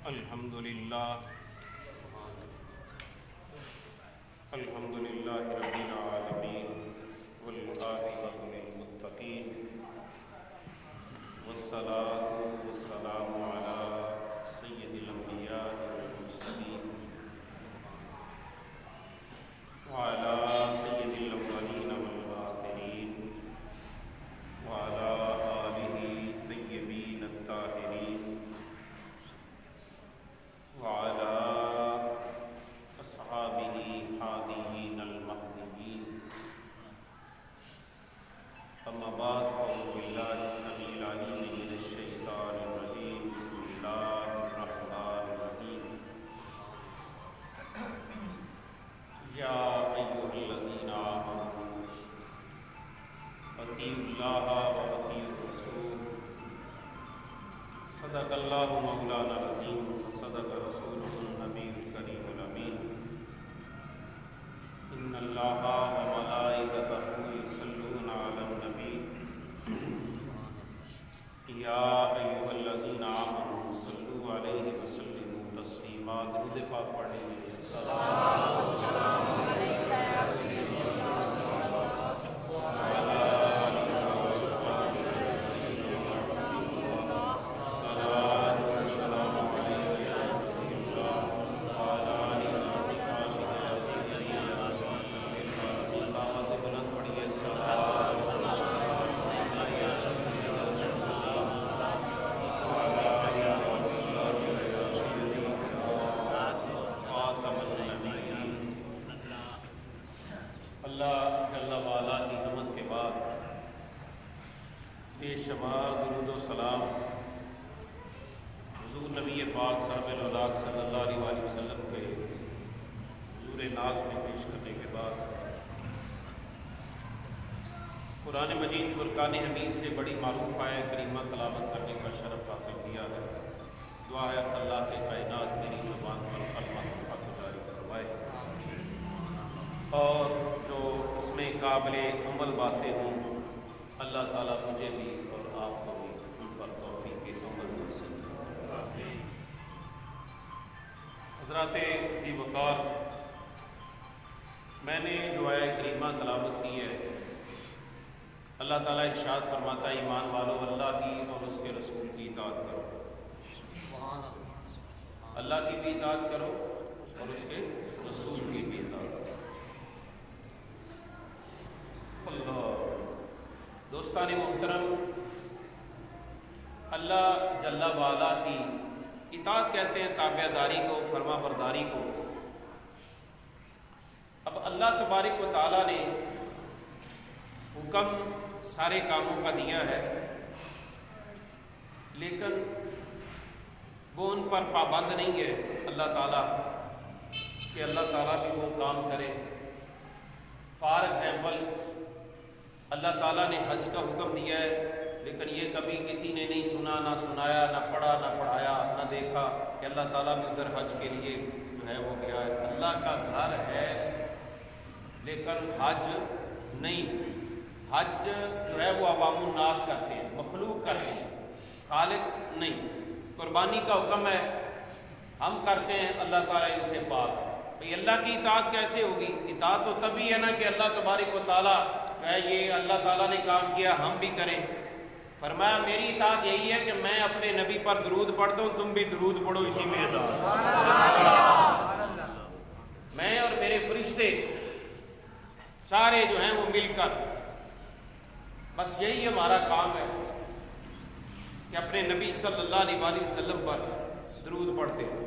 الحمدللہ رب العالمین والعاقبۃ للمتقین والصلاۃ والسلام علی سید الانبیاء والمرسلین وعلی سید الاولین والآخرین وعلی آلہ طیبین الطاہرین وعلی اصحابہ ہادیین المہدیین اما بعد فاعوذ باللہ السمیع العلیم من الشیطان الرجیم بسم اللہ الرحمن الرحیم یا ایھا الذین آمنوا اطیعوا اللہ واطیعوا الرسول صدق اللہ مولانا العظیم وصدق رسولہ النبی الکریم الامین ان اللہ وملائکتہ یصلون علی النبی یا ایھا الذین آمنوا صلوا علیہ وسلموا تسلیما۔ درود پاک پڑھیں گے۔ السلام علیکم یا رسول اللہ جل وعلا کی حمد کے بعد بے شمار درود و سلام حضور نبی پاک صاحب الاولاق صلی اللہ علیہ وآلہ وسلم کے حضور ناز میں پیش کرنے کے بعد قرآن مجید فرقان حمید سے بڑی معروف آیت کریمہ تلاوت کرنے کا شرف حاصل کیا ہے۔ دعا ہے خلاق کائنات میری زبان پر کلمہ حق جاری فرمائے اور جو اس میں قابل عمل باتیں ہوں اللہ تعالیٰ مجھے بھی اور آپ کو بھی ان پر توفیق عمل نصیب فرمائے۔ حضرات ذی وقار، میں نے جو آیت کریمہ تلاوت کی ہے، اللہ تعالیٰ ارشاد فرماتا ہے ایمان والو اللہ کی اور اس کے رسول کی اطاعت کرو۔ اللہ کی بھی اطاعت کرو اور اس کے رسول کی بھی اطاعت کرو۔ اللہ دوستان محترم، اللہ جل وعلا کی اطاعت کہتے ہیں تابع داری کو، فرما برداری کو۔ اب اللہ تبارک و تعالیٰ نے حکم سارے کاموں کا دیا ہے، لیکن وہ ان پر پابند نہیں ہے اللہ تعالیٰ کہ اللہ تعالیٰ بھی وہ کام کرے۔ فار ایگزامپل، اللہ تعالیٰ نے حج کا حکم دیا ہے، لیکن یہ کبھی کسی نے نہیں سنا، نہ سنایا، نہ پڑھا، نہ پڑھایا، نہ دیکھا کہ اللہ تعالیٰ بھی ادھر حج کے لیے جو ہے وہ گیا ہے۔ اللہ کا گھر ہے لیکن حج نہیں۔ حج جو ہے وہ عوام الناس کرتے ہیں، مخلوق کرتے ہیں، خالق نہیں۔ قربانی کا حکم ہے، ہم کرتے ہیں، اللہ تعالیٰ ان سے پاک۔ بھئی اللہ کی اطاعت کیسے ہوگی؟ اطاعت تو تبھی ہے نا کہ اللہ تبارک و تعالیٰ ہے، یہ اللہ تعالیٰ نے کام کیا ہم بھی کریں۔ فرمایا میری اطاعت یہی ہے کہ میں اپنے نبی پر درود پڑھتا ہوں، تم بھی درود پڑھو، اسی میں اطاعت۔ میں اور میرے فرشتے سارے جو ہیں وہ مل کر بس یہی ہمارا کام ہے کہ اپنے نبی صلی اللہ علیہ وآلہ وسلم پر درود پڑھتے ہیں۔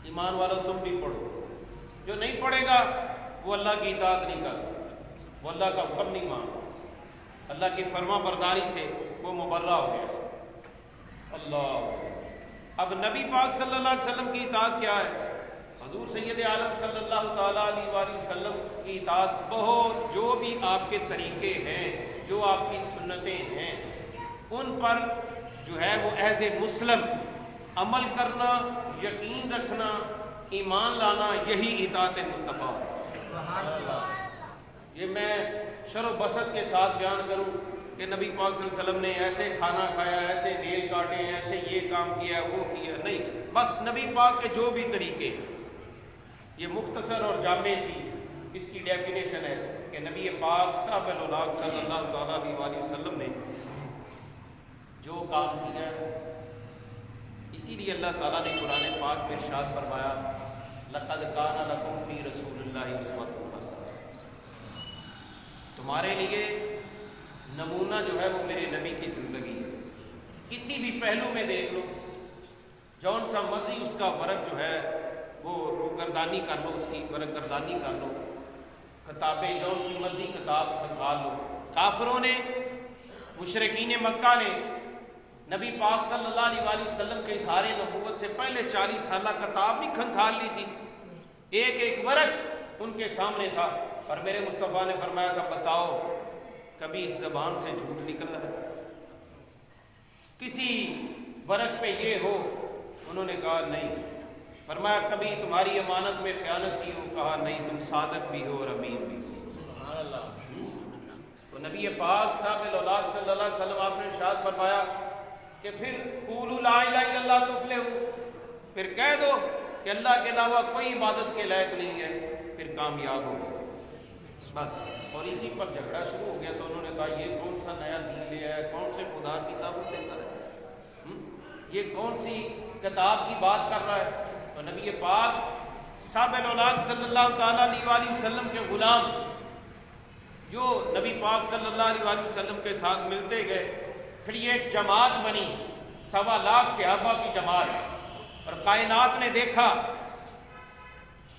ایمان والو تم بھی پڑھو۔ جو نہیں پڑھے گا وہ اللہ کی اطاعت نہیں کرتا، وہ اللہ کا حکم نہیں مانتا، اللہ کی فرما برداری سے وہ مبرہ ہو گیا۔ اللہ اب نبی پاک صلی اللہ علیہ وسلم کی اطاعت کیا ہے؟ حضور سید عالم صلی اللہ تعالیٰ علیہ وآلہ وسلم کی اطاعت بہت، جو بھی آپ کے طریقے ہیں، جو آپ کی سنتیں ہیں، ان پر جو ہے وہ ایز اے مسلم عمل کرنا، یقین رکھنا، ایمان لانا، یہی اطاعت مصطفیٰ ہے۔ یہ میں شر و بسط کے ساتھ بیان کروں کہ نبی پاک صلی اللہ علیہ وسلم نے ایسے کھانا کھایا، ایسے میل کاٹے ہیں، ایسے یہ کام کیا وہ کیا، نہیں، بس نبی پاک کے جو بھی طریقے، یہ مختصر اور جامع سی اس کی ڈیفینیشن ہے کہ نبی پاک صاحب الولاق صلی اللہ تعالیٰ علیہ وسلم نے جو کام کیا ہے، اسی لیے اللہ تعالیٰ نے قرآن پاک میں ارشاد فرمایا لقد کان لکم فی رسول اللہ اسوۃ حسنہ، تمہارے لیے نمونہ جو ہے وہ میرے نبی کی زندگی ہے، کسی بھی پہلو میں دیکھ لو، جون سا مرضی اس کا ورق جو ہے وہ روگردانی کر لو، اس کی ورق گردانی کر لو، کتابیں جون سی مرضی کتاب کھنگال لو، کافروں نے، مشرکین مکہ نے نبی پاک صلی اللہ علیہ وسلم کے اظہار نبوت سے پہلے 40 سالہ کتاب بھی کھنگال لی تھی، ایک ایک ورق ان کے سامنے تھا، اور میرے مصطفیٰ نے فرمایا تھا بتاؤ کبھی اس زبان سے جھوٹ نکل رہا ہے، کسی ورق پہ یہ ہو؟ انہوں نے کہا نہیں۔ فرمایا کبھی تمہاری امانت میں خیانت کی ہو؟ کہا نہیں، تم صادق بھی ہو اور امین بھی ہو۔ سبحان اللہ۔ تو نبی پاک صاحب الاولاق صلی اللہ علیہ وسلم آپ نے ارشاد فرمایا کہ پھر قولوا لا الہ الا اللہ تفلحوا، پھر کہہ دو کہ اللہ کے علاوہ کوئی عبادت کے لائق نہیں ہے، پھر کامیاب ہو گئے بس۔ اور اسی پر جھگڑا شروع ہو گیا، تو انہوں نے کہا یہ کون سا نیا دین لے آیا، کون سے خدا کی تعبت دیتا ہے، یہ کون سی کتاب کی بات کر رہا ہے؟ تو نبی پاک صاحب الاولاق صلی اللہ تعالیٰ علیہ وسلم کے غلام جو نبی پاک صلی اللہ علیہ وسلم کے ساتھ ملتے گئے، پھر یہ ایک جماعت بنی، 1.25 لاکھ صحابہ کی جماعت، اور کائنات نے دیکھا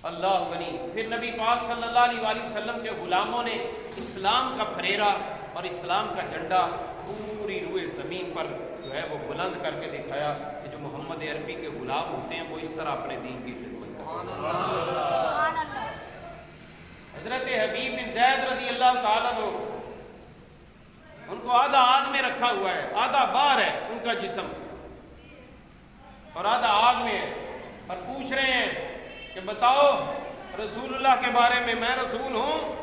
اللہ غنی۔ پھر نبی پاک صلی اللہ علیہ وسلم کے غلاموں نے اسلام کا پھریرا اور اسلام کا جھنڈا پوری روئے زمین پر جو ہے وہ بلند کر کے دکھایا کہ جو محمد عربی کے غلام ہوتے ہیں وہ اس طرح اپنے دین کی خدمت کرتے ہیں۔ حضرت حبیب بن زید رضی اللہ تعالیٰ عنہ، ان کو آدھا آگ میں رکھا ہوا ہے، آدھا باہر ہے ان کا جسم اور آدھا آگ میں ہے، اور پوچھ رہے ہیں کہ بتاؤ رسول اللہ کے بارے میں، میں رسول ہوں؟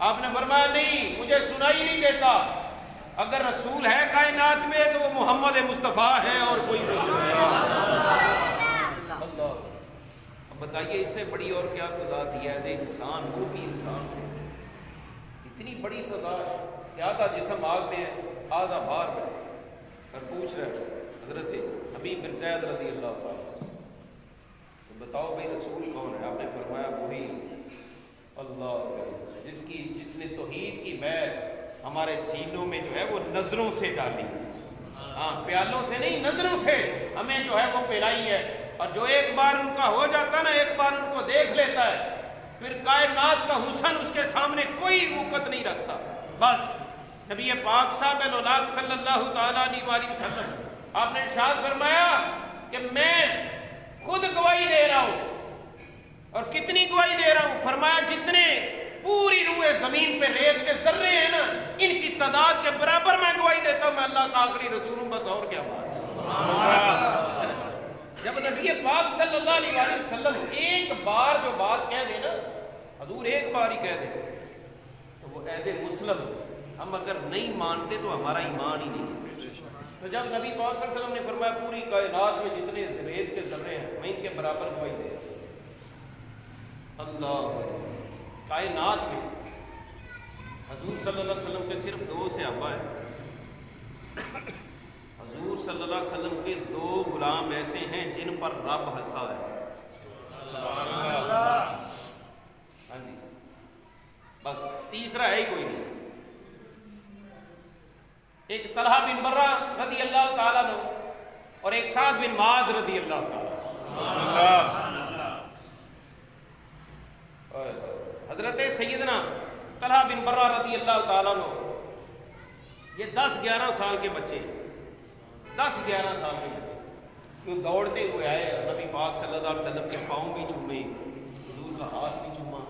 آپ نے فرمایا نہیں، مجھے سنائی نہیں دیتا، اگر رسول ہے کائنات میں تو وہ محمد مصطفیٰ ہے اور کوئی رسول ہے۔ اللہ، اب بتائیے اس سے بڑی اور کیا سزا دی ہے؟ ایسے انسان، وہ بھی انسان تھے، اتنی بڑی سزا کہ آدھا جسم آگ میں ہے آدھا باہر میں، اور پوچھ رہے حضرت حبیب بن زید رضی اللہ تعالیٰ، بتاؤ بھائی رسول کون ہے؟ آپ نے فرمایا وہی اللہ جس نے توحید کی بیعت ہمارے سینوں میں جو ہے وہ نظروں سے ڈالی، ہاں پیالوں سے نہیں، نظروں سے ہمیں جو ہے وہ پلائی ہے، اور جو ایک بار ان کا ہو جاتا ہے نا، ایک بار ان کو دیکھ لیتا ہے، پھر کائنات کا حسن اس کے سامنے کوئی وقت نہیں رکھتا۔ بس نبی پاک صاحب الاولاق صلی اللہ تعالیٰ علیہ وسلم آپ نے ارشاد فرمایا کہ میں خود گواہی دے رہا ہوں، اور کتنی گواہی دے رہا ہوں؟ فرمایا جتنے پوری روئے زمین پہ ریت کے ذرے ہیں نا، ان کی تعداد کے برابر میں گواہی دیتا ہوں میں اللہ کا آخری رسول ہوں، بس اور کیا بات۔ جب نبی پاک صلی اللہ علیہ وسلم ایک بار جو بات کہہ دے نا، حضور ایک بار ہی کہہ دے، تو وہ ایز اے مسلم ہم اگر نہیں مانتے تو ہمارا ایمان ہی نہیں ہے۔ تو جب نبی پاک صلی اللہ علیہ وسلم نے فرمایا پوری کائنات میں جتنے ریت کے ذرے ہیں میں ان کے برابر گواہی دے رہا ہوں، اللہ کائنات میں حضور صلی اللہ علیہ وسلم کے صرف 2 صحابہ ہیں، حضور صلی اللہ علیہ وسلم کے 2 غلام ایسے ہیں جن پر رب ہنسا ہے، سبحان اللہ، ہاں جی، بس تیسرا ہے ہی کوئی نہیں۔ ایک طلحہ بن برہ رضی اللہ تعالیٰ عنہ اور ایک سعد بن معاذ رضی اللہ تعالیٰ عنہ۔ حضرت سیدنا طلحہ بن برہ رضی اللہ تعالیٰ عنہ یہ 10-11 سال کے بچے، 10-11 سال کے بچے دوڑتے ہوئے آئے، نبی پاک صلی اللہ علیہ وسلم کے پاؤں بھی چومے، حضور کا ہاتھ بھی چوما،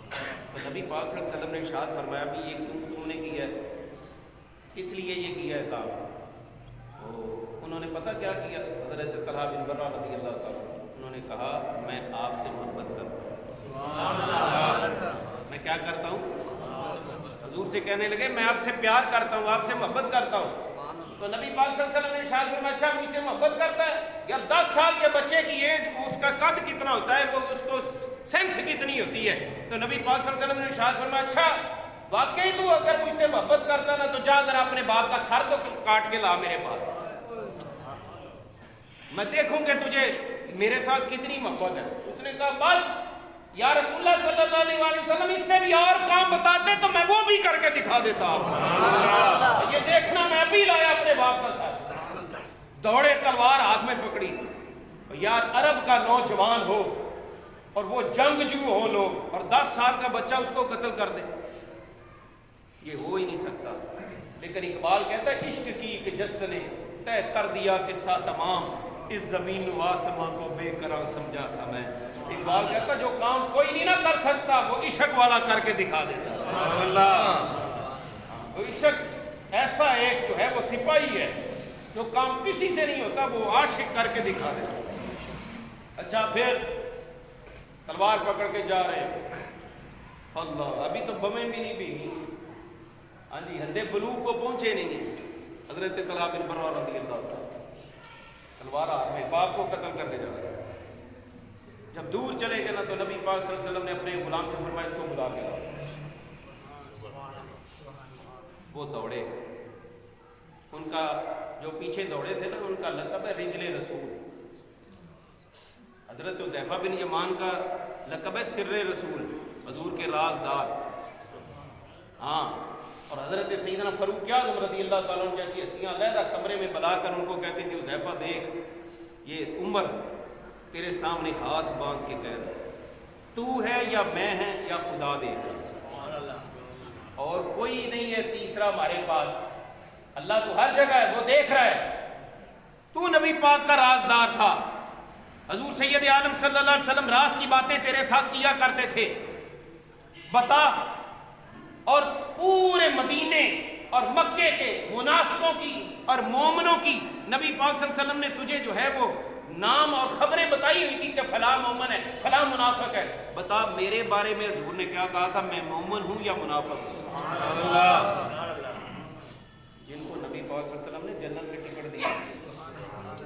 تو نبی پاک صلی اللہ علیہ وسلم نے ارشاد فرمایا بھی یہ کیوں تم نے کیا ہے، کس لیے یہ کیا ہے کام؟ تو انہوں نے پتہ کیا کیا؟ حضرت طلحہ بن برہ رضی اللہ تعالیٰ انہوں نے کہا میں آپ سے محبت کرتا ہوں۔ میں کیا کرتا ہوں؟ حضور سے کہنے لگے میں آپ سے پیار کرتا ہوں، آپ سے محبت کرتا ہوں۔ تو نبی پاک صلی اللہ علیہ وسلم نے ارشاد فرمایا اچھا مجھ سے محبت کرتا ہے؟ یار 10 سال کے بچے کی ایج اس کا قد کتنا ہوتا ہے، وہ اس کو سینس کتنی ہوتی ہے؟ تو نبی پاک صلی اللہ علیہ وسلم نے ارشاد فرمایا اچھا واقعی تو اگر مجھ سے محبت کرتا نا تو جا ذرا اپنے باپ کا سر تو کاٹ کے لا میرے پاس، میں دیکھوں کہ تجھے میرے ساتھ کتنی محبت ہے۔ اس نے کہا بس یا رسول اللہ صلی اللہ علیہ وسلم اس سے بھی اور کام بتاتے تو میں وہ بھی کر کے دکھا دیتا آپ، یہ دیکھنا میں بھی لایا اپنے باپ کا ساتھ، دوڑے تلوار ہاتھ میں پکڑی۔ یار عرب کا نوجوان ہو اور وہ جنگجو ہو لوگ اور 10 سال کا بچہ اس کو قتل کر دے، یہ ہو ہی نہیں سکتا۔ لیکن اقبال کہتا ہے عشق کی ایک جست نے طے کر دیا قصہ تمام، اس زمین و آسمان کو بے قرار سمجھا تھا میں۔ اقبال کہتا جو کام کوئی نہیں نہ کر سکتا وہ عشق والا کر کے دکھا دیتا۔ وہ عشق ایسا ایک جو ہے وہ سپاہی ہے جو کام کسی سے نہیں ہوتا، وہ عاشق کر کے دکھا دیتا۔ اچھا پھر تلوار پکڑ کے جا رہے ہیں، اللہ ابھی تو بمیں بھی نہیں بھیگی، ہاں جی حد بلوغ کو پہنچے نہیں ہیں۔ حضرت طلحہ بن برہ رضی اللہ عنہ تلوار ہاتھ میں باپ کو قتل کرنے جا رہے ہیں۔ جب دور چلے گئے نا تو نبی پاک صلی اللہ علیہ وسلم نے اپنے غلام سے فرمایا اس کو بلا کے لاؤ۔ وہ دوڑے، ان کا جو پیچھے دوڑے تھے نا ان کا لقب ہے رجل رسول۔ حضرت حذیفہ بن یمان کا لقب ہے سر رسول، حضور کے رازدار۔ ہاں، اور حضرت سیدنا فاروق اعظم رضی اللہ تعالیٰ عنہ جیسی ہستیاں علیحدہ کمرے میں بلا کر ان کو کہتے تھے حذیفہ دیکھ یہ عمر تیرے سامنے ہاتھ باندھ کے کہہ رہا تو ہے یا میں ہے یا خدا دیکھ رہا، اور کوئی نہیں ہے تیسرا ہمارے پاس، اللہ تو ہر جگہ ہے، وہ دیکھ رہا ہے، تو نبی پاک کا رازدار تھا، حضور سید عالم صلی اللہ علیہ وسلم راز کی باتیں تیرے ساتھ کیا کرتے تھے، بتا۔ اور پورے مدینے اور مکے کے منافقوں کی اور مومنوں کی نبی پاک صلی اللہ علیہ وسلم نے تجھے جو ہے وہ نام اور خبریں بتائی ہوئی تھی کہ فلاں مومن ہے فلاں منافق ہے، بتا میرے بارے میں حضور نے کیا کہا تھا، میں مومن ہوں یا منافق ہوں؟ جن کو نبی پاک صلی اللہ علیہ وسلم نے جنت کے ٹکٹ دیا،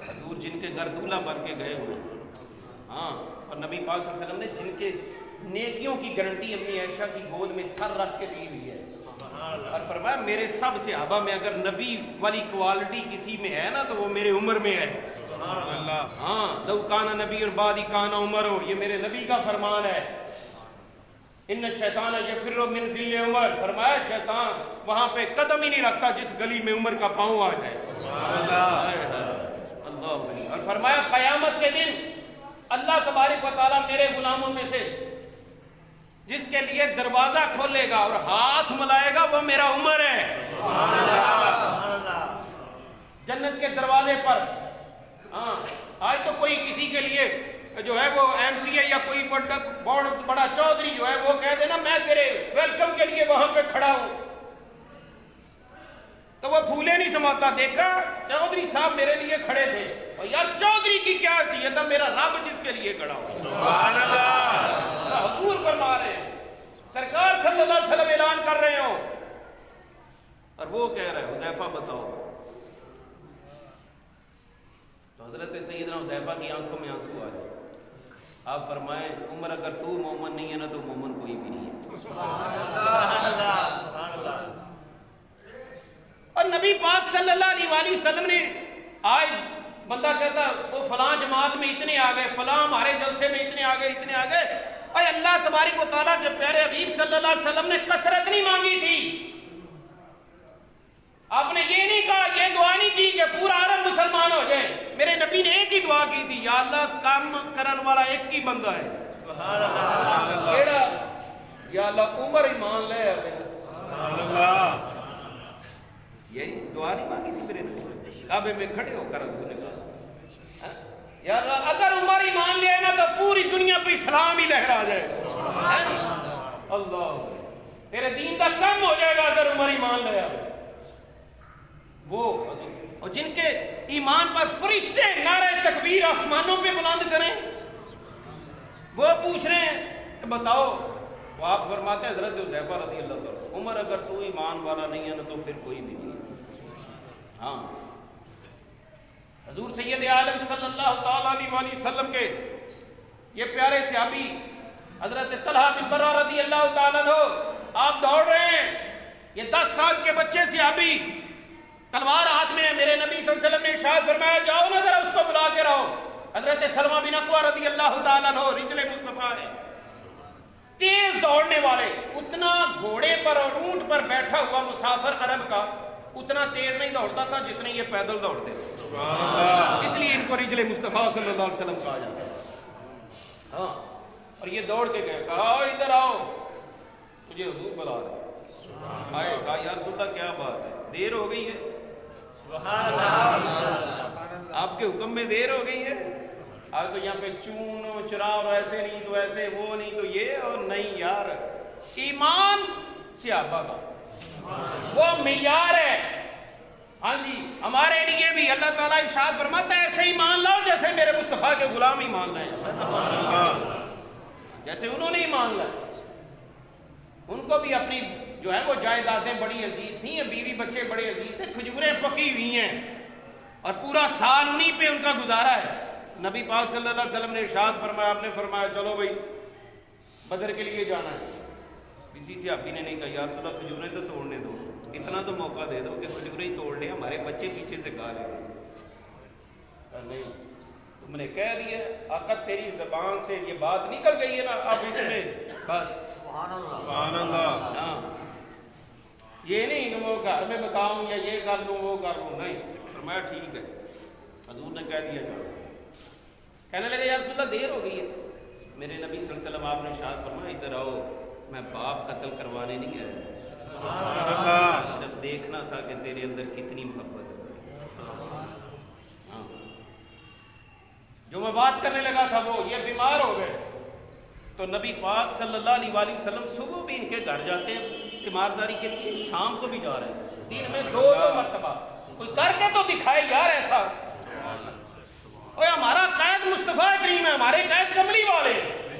حضور جن کے گھر دولہا بن کے گئے ہوئے، ہاں، اور نبی پاک صلی اللہ علیہ وسلم نے جن کے نیکیوں کی گارنٹی امی عائشہ کی گود میں سر رکھ کے دی ہوئی ہے، اور فرمایا میرے سب صحابہ میں اگر نبی والی کوالٹی کسی میں ہے نا تو وہ میرے عمر میں ہے۔ ہاں، لو کان نبی بعدی کان عمر ہو، یہ میرے نبی کا فرمان ہے۔ ان الشیطان یفر من ذل عمر، فرمایا شیطان وہاں پہ قدم ہی نہیں رکھتا جس گلی میں عمر کا پاؤں آ جائے۔ اللہ، اور فرمایا قیامت کے دن اللہ تبارک و تعالیٰ میرے غلاموں میں سے جس کے لیے دروازہ کھولے گا اور ہاتھ ملائے گا وہ میرا عمر ہے جنت کے دروازے پر۔ ہاں، آج تو کوئی کسی کے لیے جو ہے وہ ایم پی اے یا کوئی بڑا چودھری جو ہے وہ کہہ دینا میں تیرے ویلکم کے لیے وہاں پہ کھڑا ہوں تو وہ پھولے نہیں سماتا، دیکھا چودھری صاحب میرے لیے کھڑے تھے، اور یار چودھری کی کیا حیثیت ہے، میرا رب جس کے لیے کھڑا ہو۔ سبحان اللہ، حضور فرما رہے ہیں، سرکار صلی اللہ علیہ وسلم اعلان کر رہے ہو اور وہ کہہ رہے حذیفہ بتاؤ، تو حضرت سیدنا حذیفہ کی آنکھوں میں آنسو آ جائے، آپ فرمائیں عمر اگر تو مومن نہیں ہے نا تو مومن کوئی بھی نہیں ہے۔ سبحان اللہ۔ اور نبی پاک صلی اللہ علیہ وسلم نے آج بندہ کہتا وہ فلاں جماعت میں اتنے آ گئے، فلاں ہمارے جلسے میں اتنے آ گئے اتنے آ گئے، اے اللہ تبارک و تعالیٰ کے پیارے حبیب صلی اللہ علیہ وسلم نے کثرت نہیں مانگی تھی، آپ نے یہ نہیں کہا، یہ دعا نہیں کی کہ پورا عرب مسلمان ہو جائے، میرے نبی نے ایک ہی دعا کی تھی، یا اللہ کام کرن والا ایک ہی بندہ ہے، سبحان اللہ، یا اللہ عمر ایمان لے، سبحان اللہ، یہی دعا نہیں مانگی تھی میرے نبی، کعبے میں کھڑے ہو کر حضور نے کہا یا اللہ اگر عمر ایمان لے نا تو پوری دنیا پہ اسلام ہی لہرا جائے، اللہ تیرے دین کا کم ہو جائے گا اگر عمر ایمان لے۔ وہ اور جن کے ایمان پر فرشتے نعرہ تکبیر آسمانوں پہ بلند کریں، وہ پوچھ رہے ہیں کہ بتاؤ، وہ آپ فرماتے ہیں حضرت حذیفہ رضی اللہ تعالیٰ عمر اگر تو ایمان والا نہیں ہے نا تو پھر کوئی بھی نہیں ہے۔ ہاں، حضور سید عالم صلی اللہ تعالیٰ علیہ وسلم کے یہ پیارے صحابی حضرت طلحہ بن برہ رضی اللہ تعالیٰ عنہ، آپ دوڑ رہے ہیں، یہ 10 سال کے بچے صحابی، تلوار ہاتھ میں ہے، میرے نبی صلی اللہ علیہ وسلم نے ارشاد فرمایا جاؤ نا ذرا اس کو بلا کے رہو۔ حضرت سلمہ بن اکوع رضی اللہ تعالیٰ عنہ رجل مصطفیٰ ہے، تیز دوڑنے والے، اتنا گھوڑے پر اور اونٹ پر بیٹھا ہوا مسافر عرب کا اتنا تیز نہیں دوڑتا تھا جتنے یہ پیدل دوڑتے تھے، اس لیے ان کو رجل مصطفیٰ صلی اللہ علیہ وسلم کہا جاتا ہے۔ ہاں، اور یہ دوڑ کے گئے، کہا ادھر آؤ تجھے حضور بلا رہے آئے، کہا یا رسول اللہ کیا بات ہے، دیر ہو گئی ہے، آپ کے حکم میں دیر ہو گئی ہے، آج تو یہاں پہ چون چرا اور ایسے نہیں تو ایسے، وہ نہیں تو یہ، اور نہیں یار، ایمان صحابہ کا وہ معیار ہے۔ ہاں جی، ہمارے لیے بھی اللہ تعالیٰ ارشاد فرماتا ہے ایسے ہی مان لاؤ جیسے میرے مصطفیٰ کے غلام ہی مان لائے، جیسے انہوں نے ہی مان لائے۔ ان کو بھی اپنی جو ہے وہ جائیدادیں بڑی عزیز تھیں، بیوی بچے بڑے عزیز تھے، کھجوریں پکی ہوئی ہیں اور پورا سال انہی پہ ان کا گزارا ہے۔ نبی پاک صلی اللہ علیہ وسلم نے ارشاد فرمایا، آپ نے فرمایا چلو بھائی بدر کے لیے جانا ہے، کسی سے آپ نے نہیں کہا یا رسول اللہ کھجوریں تو توڑنے دو، اتنا تو موقع دے دو کہ کھجوریں ہی توڑ لیں، ہمارے بچے پیچھے سے کھا لیں۔ نہیں، تم نے کہہ دیا آقا تیری زبان سے یہ بات نکل گئی ہے نا، اب اس میں بس سبحان اللہ، ہاں یہ نہیں کہ وہ گھر میں بتاؤں یا یہ کر لوں وہ کر لوں، نہیں، فرمایا ٹھیک ہے، حضور نے کہہ دیا جاؤ۔ کہنے لگے یا رسول اللہ دیر ہو گئی ہے، میرے نبی صلی اللہ علیہ وسلم آپ نے ارشاد فرمایا ادھر آؤ، میں باپ قتل کروانے نہیں آیا، صرف دیکھنا تھا کہ تیرے اندر کتنی محبت ہے۔ ہاں، جو میں بات کرنے لگا تھا وہ یہ بیمار ہو گئے، تو نبی پاک صلی اللہ علیہ وآلہ وسلم صبح بھی ان کے گھر جاتے ہیں تیمارداری کے لیے، شام کو بھی جا رہے ہیں، دن میں دو مرتبہ، کوئی کر کے تو دکھائے یار ایسا۔ اوہ ہمارا قائد مصطفیٰ کریم ہے، ہمارے قائد کملی والے،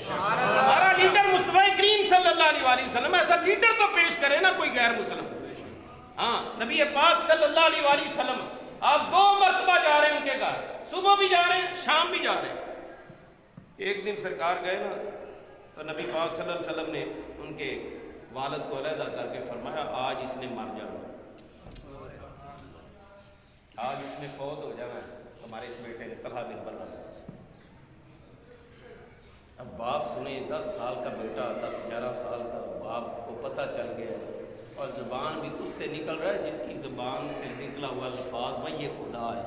ہمارا لیڈر مصطفیٰ کریم صلی اللہ علیہ وآلہ وسلم، ایسا لیڈر تو پیش کرے نا کوئی غیر مسلم۔ ہاں، نبی پاک صلی اللہ علیہ وآلہ وسلم آپ 2 مرتبہ جا رہے ہیں ان کے گھر، صبح بھی جا رہے ہیں شام بھی جا رہے ہیں۔ ایک دن سرکار گئے نا تو نبی پاک صلی اللہ علیہ وسلم نے ان کے والد کو علیحدہ کر کے فرمایا آج اس نے مر جانا، آج اس نے فوت ہو جانا ہے، ہمارے اس بیٹے نے طلحہ بن برہ۔ اب باپ سنے 10 سال کا بیٹا، 10-11 سال کا، باپ کو پتہ چل گیا اور زبان بھی اس سے نکل رہا ہے جس کی زبان سے نکلا ہوا الفاظ وہ یہ خدا ہے،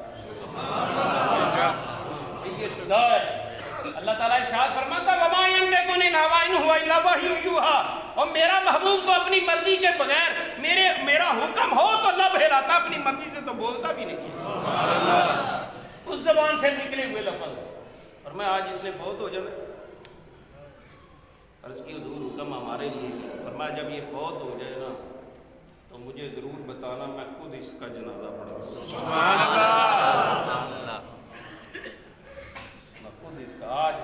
یہ خدا ہے۔ اللہ تعالیٰ ارشاد فرماتا وَمَا يَنطِقُ عَنِ الْهَوَىٰ إِنْ هُوَ إِلَّا وَحْيٌ يُوحَىٰ، اور میرا محبوب تو اپنی مرضی کے بغیر میرا حکم ہو تو لب ہلاتا، اپنی مرضی سے تو بولتا بھی نہیں، اس زبان سے نکلے ہوئے لفظ۔ اور میں آج اس نے فوت ہو جانا، عرض کی حضور حکم ہمارے لیے، فرمایا جب یہ فوت ہو جائے نا تو مجھے ضرور بتانا، میں خود اس کا جنازہ پڑھوں، سبحان اللہ، میں خود اس کا۔ آج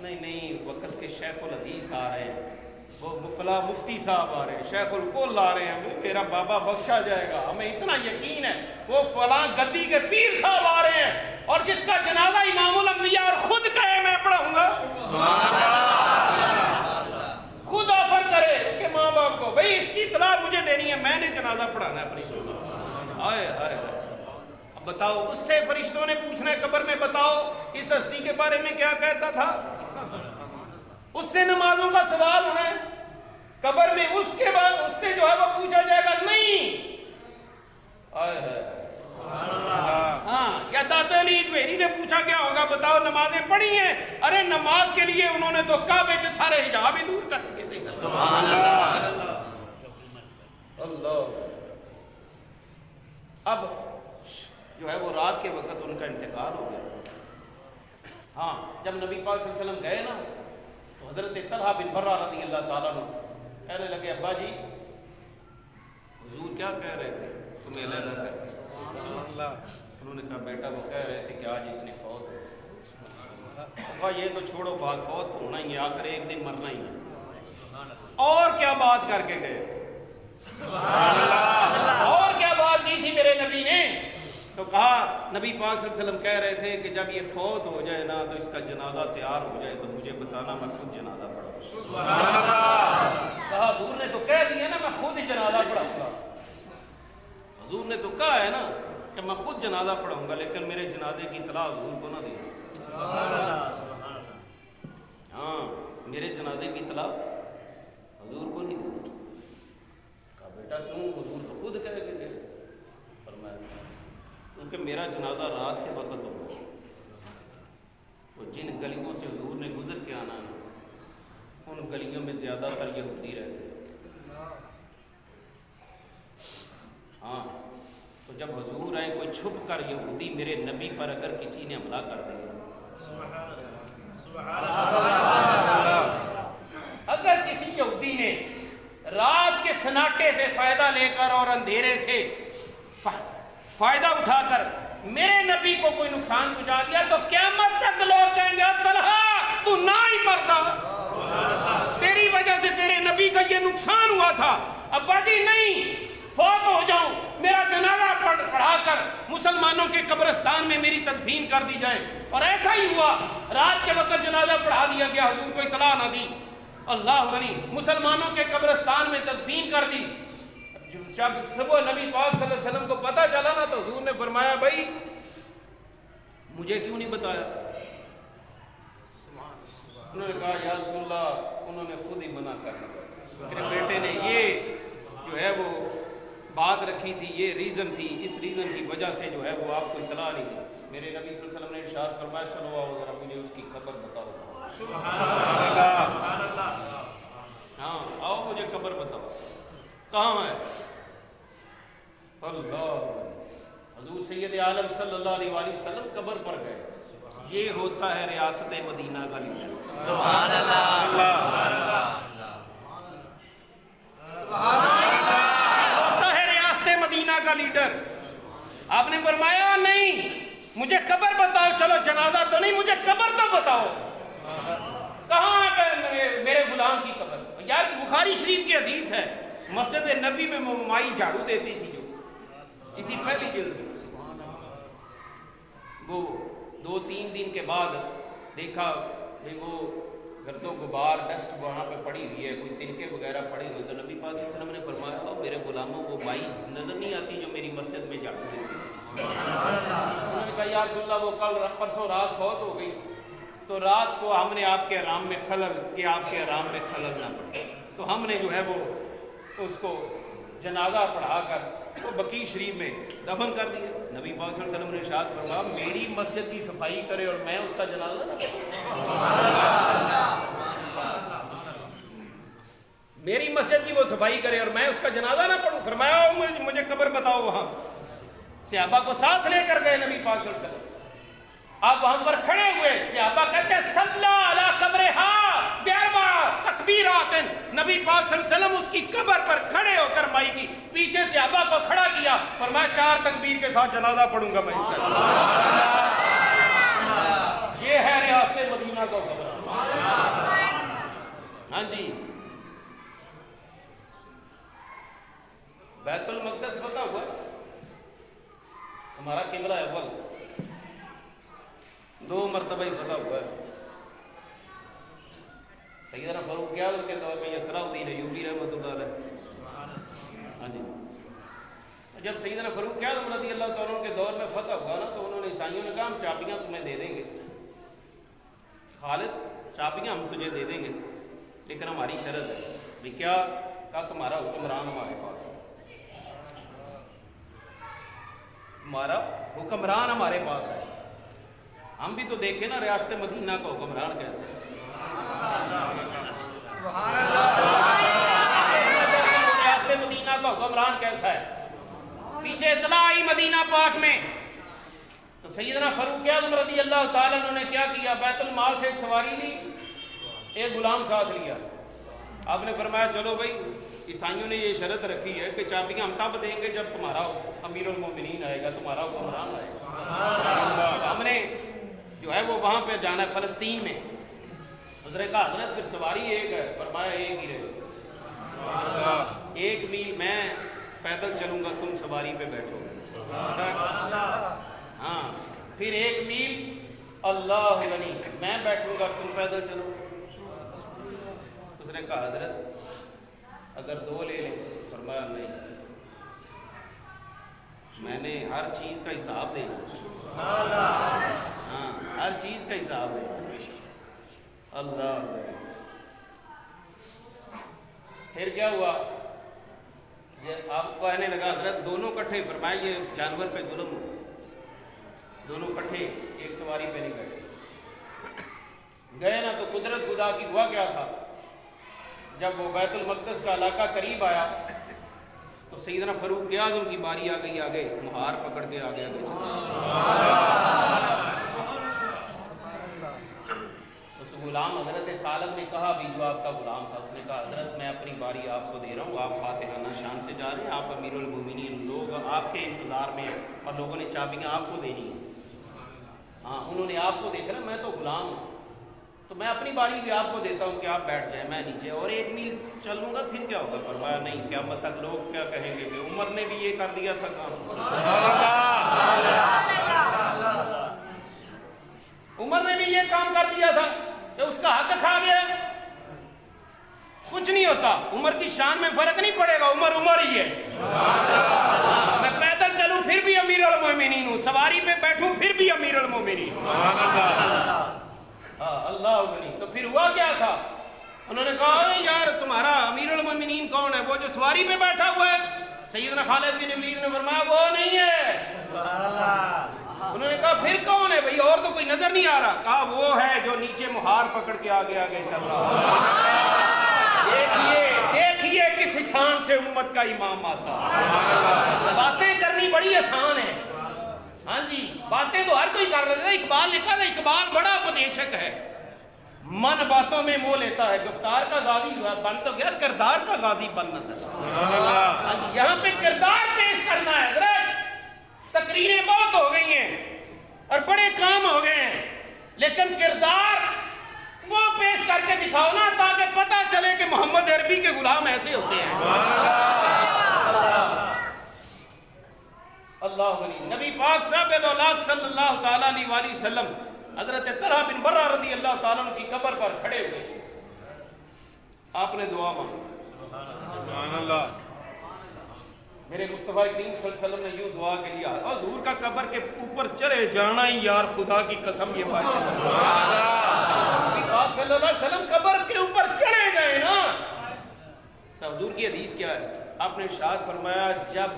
نہیں وقت کے شیخ الحدیث آ رہے ہیں، وہ فلاں مفتی صاحب آ رہے ہیں، شیخ الکل آ رہے ہیں، میرا بابا بخشا جائے گا، ہمیں اتنا یقین ہے، وہ فلاں گدی کے پیر صاحب آ رہے ہیں اور جس کا جنازہ امام الانبیاء اور خود کہے میں پڑھوں گا، خود آفر کرے اس کے ماں باپ کو، بھئی اس کی اطلاع مجھے دینی ہے، میں نے جنازہ پڑھانا ہے اپنی سنت۔ ہائے ہائے، اب بتاؤ اس سے فرشتوں نے پوچھنا ہے قبر میں، بتاؤ اس ہستی کے بارے میں کیا کہتا تھا، اس سے نمازوں کا سوال ہونا ہے قبر میں، اس کے بعد اس سے جو ہے وہ پوچھا جائے گا نہیں، ہاں، یا داتا علی جوہری سے پوچھا گیا ہوگا بتاؤ نمازیں پڑھی ہیں، ارے نماز کے لیے انہوں نے تو کعبے کے سارے حجاب ہی دور کر کے دیکھا، سبحان اللہ اللہ۔ اب جو ہے وہ رات کے وقت ان کا انتقال ہو گیا۔ ہاں، جب نبی پاک صلی اللہ علیہ وسلم گئے نا تو حضرت طلحہ بن برہ رضی اللہ تعالیٰ عنہ کہنے لگے ابا جی حضور کیا کہہ رہے تھے تمہیں علیحدہ کر؟ انہوں نے کہا بیٹا وہ کہہ رہے تھے کہ آج اس نے فوت ہو۔ یہ تو چھوڑو بات، فوت ہونا ہی ہے، آخر ایک دن مرنا ہی ہے۔ اور کیا بات کر کے گئے، اور کیا بات کی تھی میرے نبی نے؟ تو کہا نبی پاک صلی اللہ علیہ وسلم کہہ رہے تھے کہ جب یہ فوت ہو جائے نا تو اس کا جنازہ تیار ہو جائے تو مجھے بتانا، میں خود جنازہ پڑھاؤں گا۔ کہا حضور نے تو کہہ دیا نا میں خود جنازہ پڑھاؤں گا، حضور نے تو کہا ہے نا کہ میں خود جنازہ پڑھاؤں گا، لیکن میرے جنازے کی اطلاع حضور کو نہ دیا۔ ہاں میرے جنازے کی اطلاع حضور کو نہیں دی۔ کہا بیٹا کیوں؟ حضور تو خود کہہ کے گئے۔ فرمایا کیونکہ میرا جنازہ رات کے وقت ہوگا، تو جن گلیوں سے حضور نے گزر کے آنا ہے ان گلیوں میں زیادہ تر یہودی رہتے۔ ہاں تو جب حضور آئے کوئی چھپ کر یہودی میرے نبی پر اگر کسی نے حملہ کر دیا، اگر کسی یہودی نے رات کے سناٹے سے فائدہ لے کر اور اندھیرے سے فائدہ اٹھا کر میرے نبی کو کوئی نقصان پہنچا دیا تو قیامت تک لوگ کہیں گے طلحہ تو نہ ہی مرتا، تیری وجہ سے تیرے نبی کا یہ نقصان ہوا تھا، ابا جی نہیں فوت ہو جاؤں میرا جنازہ پڑھا کر مسلمانوں کے قبرستان میں میری تدفین کر دی جائے۔ اور ایسا ہی ہوا، رات کے وقت جنازہ پڑھا دیا گیا، حضور کو اطلاع نہ دی، اللہ غنی، مسلمانوں کے قبرستان میں تدفین کر دی۔ جب صبح نبی پاک صلی اللہ علیہ وسلم کو پتہ چلا نا تو حضور نے فرمایا بھائی مجھے کیوں نہیں بتایا؟ انہوں نے کہا یا رسول اللہ انہوں نے خود ہی منع کر دیا، میرے بیٹے نے یہ جو ہے وہ بات رکھی تھی، یہ ریزن تھی، اس ریزن کی وجہ سے جو ہے وہ آپ کو اطلاع نہیں دی۔ میرے نبی صلی اللہ علیہ وسلم نے ارشاد فرمایا چلو آؤ ذرا مجھے اس کی قبر بتاؤ۔ ہاں آؤ مجھے قبر بتاؤ کہاں ہے۔ اللہ حضور سید عالم صلی اللہ علیہ وآلہ وسلم قبر پر گئے۔ یہ ہوتا ہے ریاست مدینہ کا لیڈر۔ سبحان اللہ، ہوتا ہے ریاست مدینہ کا لیڈر۔ آپ نے فرمایا نہیں مجھے قبر بتاؤ، چلو جنازہ تو نہیں مجھے قبر تو بتاؤ، کہاں ہے میرے غلام کی قبر؟ یار بخاری شریف کی حدیث ہے، مسجد نبی میں مائی جھاڑو دیتی تھی جو اسی پہلی جلد میں، وہ 2-3 دن کے بعد دیکھا کہ وہ گرد و غبار ڈسٹ وہاں پہ پڑی ہوئی ہے، کوئی تنکے وغیرہ پڑی ہوئی، تو نبی پاک صلی اللہ علیہ وسلم نے فرمایا میرے غلاموں وہ مائی نظر نہیں آتی جو میری مسجد میں جھاڑو دیتی ہے؟ انہوں نے کہا یا رسول اللہ وہ کل پرسوں رات فوت ہو گئی، تو رات کو ہم نے آپ کے آرام میں خلل کہ آپ کے آرام میں خلل نہ پڑے، تو ہم نے جو ہے وہ اس کو جنازہ پڑھا کر وہ بقیع شریف میں دفن کر دیا۔ نبی پاک صلی اللہ علیہ وسلم نے ارشاد فرمایا میری مسجد کی صفائی کرے اور میں اس کا جنازہ نہ میری مسجد کی وہ صفائی کرے اور میں اس کا جنازہ نہ پڑھوں۔ فرمایا مجھے قبر بتاؤ وہاں۔ صحابہ کو ساتھ لے کر گئے نبی پاک صلی اللہ علیہ وسلم، آپ وہاں پر کھڑے ہوئے، صحابہ کہتے ہیں صلی علی قبرہا باربع تکبیرات، نبی پاک صلی اللہ علیہ وسلم اس کی قبر پر کھڑے ہو کر مائی کی پیچھے صحابہ کو کھڑا کیا، فرمایا 4 تکبیر کے ساتھ جنازہ پڑھوں گا میں اس کا۔ یہ ہے ریاست مدینہ کا خبر۔ ہاں جی بیت المقدس پتہ ہوا ہمارا قبلہ اول 2 مرتبہ ہی فتح ہوا ہے۔ سیدنا فاروق اعظم کے دور میں یسرا الدین ایوبی رحمۃ اللہ علیہ، ہاں جی جب سیدنا فاروق اعظم رضی اللہ تعالیٰ کے دور میں فتح ہوا نا تو انہوں نے عیسائیوں نے کہا ہم چابیاں تمہیں دے دیں گے، خالد چابیاں ہم تجھے دے دیں گے لیکن ہماری شرط ہے۔ بھی کیا؟ کہا تمہارا حکمران ہمارے پاس ہے، تمہارا حکمران ہمارے پاس ہے۔ ہم بھی تو دیکھیں نا ریاست مدینہ کا حکمران کیسے ہے۔ ریاست مدینہ کا حکمران کیسا ہے؟ پیچھے اطلاع آئی مدینہ پاک میں تو سیدنا فاروق اعظم رضی اللہ تعالیٰ عنہ نے کیا کیا، بیت المال سے ایک سواری لی، ایک غلام ساتھ لیا۔ آپ نے فرمایا چلو بھائی عیسائیوں نے یہ شرط رکھی ہے کہ چابیاں ہم تب دیں گے جب تمہارا امیر المومنین آئے گا، تمہارا حکمران آئے گا۔ ہم نے جو ہے وہ وہاں پہ جانا ہے فلسطین میں۔ حضرت کا حضرت پھر سواری ایک ہے، فرمایا ایک ہی رہے، 1 میل میں پیدل چلوں گا تم سواری پہ بیٹھو گے. ہاں پھر 1 میل اللہ غنی میں بیٹھوں گا تم پیدل چلو. اس نے کہا حضرت اگر 2 لے لیں. فرمایا نہیں, میں نے ہر چیز کا حساب دینا. ہاں ہر چیز کا حساب دینا. اللہ پھر کیا ہوا؟ آپ کو کہنے لگا حضرت دونوں کٹھے. فرمایا یہ جانور پہ ظلم ہو. دونوں کٹھے ایک سواری پہ نہیں بیٹھے. گئے نا تو قدرت خدا کی ہوا کیا تھا, جب وہ بیت المقدس کا علاقہ قریب آیا تو سیدنا فاروق اعظم کی باری آ گئی. آگے مہار پکڑ کے آگے اس غلام حضرت سالم نے کہا بھی جو آپ کا غلام تھا, اس نے کہا حضرت میں اپنی باری آپ کو دے رہا ہوں, آپ فاتحانہ شان سے جا رہے ہیں, آپ امیر المومنین, لوگ آپ کے انتظار میں ہیں اور لوگوں نے چابیاں آپ کو دینی ہیں. ہاں انہوں نے آپ کو دیکھنا, میں تو غلام ہوں تو میں اپنی باری بھی آپ کو دیتا ہوں کہ آپ بیٹھ جائیں, میں نیچے اور 1 میل چل لوں گا پھر کیا ہوگا. فرمایا نہیں, قیامت تک لوگ کیا کہیں گے کہ عمر نے بھی یہ کر دیا تھا کام. عمر نے بھی یہ کام کر دیا تھا کہ اس کا حق کھا گیا. کچھ نہیں ہوتا, عمر کی شان میں فرق نہیں پڑے گا, عمر عمر ہی ہے. میں پیدل چلوں پھر بھی امیر المومنین ہوں, سواری پہ بیٹھوں پھر بھی امیر المومنین. اللہ غنی. تو پھر ہوا کیا تھا؟ انہوں نے کہا یار تمہارا امیر المومنین کون ہے؟ وہ جو سواری پہ بیٹھا ہوا ہے. سیدنا خالد بن ولید نے فرمایا وہ نہیں ہے. انہوں نے کہا پھر کون ہے بھئی, اور تو کوئی نظر نہیں آ رہا. کہا وہ ہے جو نیچے مہار پکڑ کے آگے آگے چل رہا ہے. دیکھیے کس شان سے امت کا امام آتا. باتیں کرنی بڑی آسان ہے. ہاں جی باتیں تو ہر کوئی کر رہے تھے. اقبال نے کہا اقبال بڑا اپدیشک ہے, من باتوں میں موہ لیتا ہے. گفتار کا غازی بن تو گیا, کردار کا غازی بن نہ سکا. ہاں جی یہاں پہ کردار پیش کرنا ہے. حضرت تقریریں بہت ہو گئی ہیں اور بڑے کام ہو گئے ہیں, لیکن کردار وہ پیش کر کے دکھاؤ نا تاکہ پتہ چلے کہ محمد عربی کے غلام ایسے ہوتے ہیں. اللہ ولی. نبی پاک صاحب الاولاق صلی اللہ تعالیٰ علیہ وآلہ وسلم حضرت طلحہ بن برہ رضی اللہ تعالیٰ عنہ کی قبر پر کھڑے ہوئے. آپ نے دعا مانگی. سبحان اللہ. میرے مصطفیٰ کریم صلی اللہ علیہ وسلم نے یوں دعا کے لیا, حضور کا قبر کے اوپر چلے جانا ہی یار خدا کی قسم یہ بات ہے. نبی پاک صلی اللہ علیہ وسلم قبر کے اوپر چلے گئے نا. حضور کی حدیث کیا ہے؟ آپ نے ارشاد فرمایا جب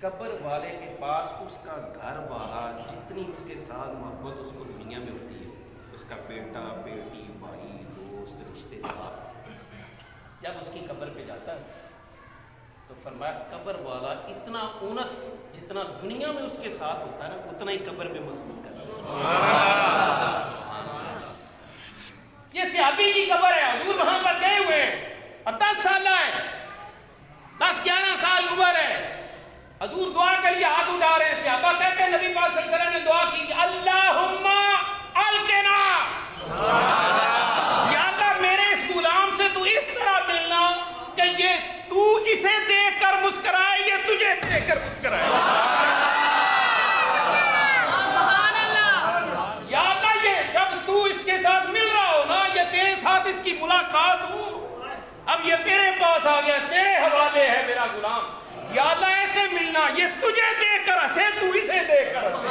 قبر والے کے پاس اس کا گھر والا جتنی اس کے ساتھ محبت اس کو دنیا میں ہوتی ہے, اس کا بیٹا بیٹی بھائی دوست رشتے دار, جب اس کی قبر پہ جاتا ہے تو فرمایا قبر والا اتنا اونس جتنا دنیا میں اس کے ساتھ ہوتا ہے نا اتنا ہی قبر میں محسوس کرتا ہے. یہ صحابی کی قبر ہے, حضور وہاں پر گئے ہوئے ہیں اور 10 سال ہے, 10-11 سال عمر ہے. حضور دعا کے لیے ہاتھ اٹھا رہے ہیں. صحابہ کہتے ہیں نبی پاک صلی اللہ علیہ وسلم نے دعا کی اللہم القنا, یا اللہ میرے اس غلام سے تو اس طرح ملنا کہ یہ تو اسے دیکھ کر مسکرائے, یہ تجھے دیکھ کر مسکرائے. یا اللہ یہ جب تو اس کے ساتھ مل رہا ہو نا, یہ تیرے ساتھ اس کی ملاقات ہو, اب یہ تیرے پاس آ گیا, تیرے حوالے ہے میرا غلام. یا اللہ ایسے ملنا, یہ تجھے دیکھ کر ہنسے, تو اسے دیکھ کر ہنسے.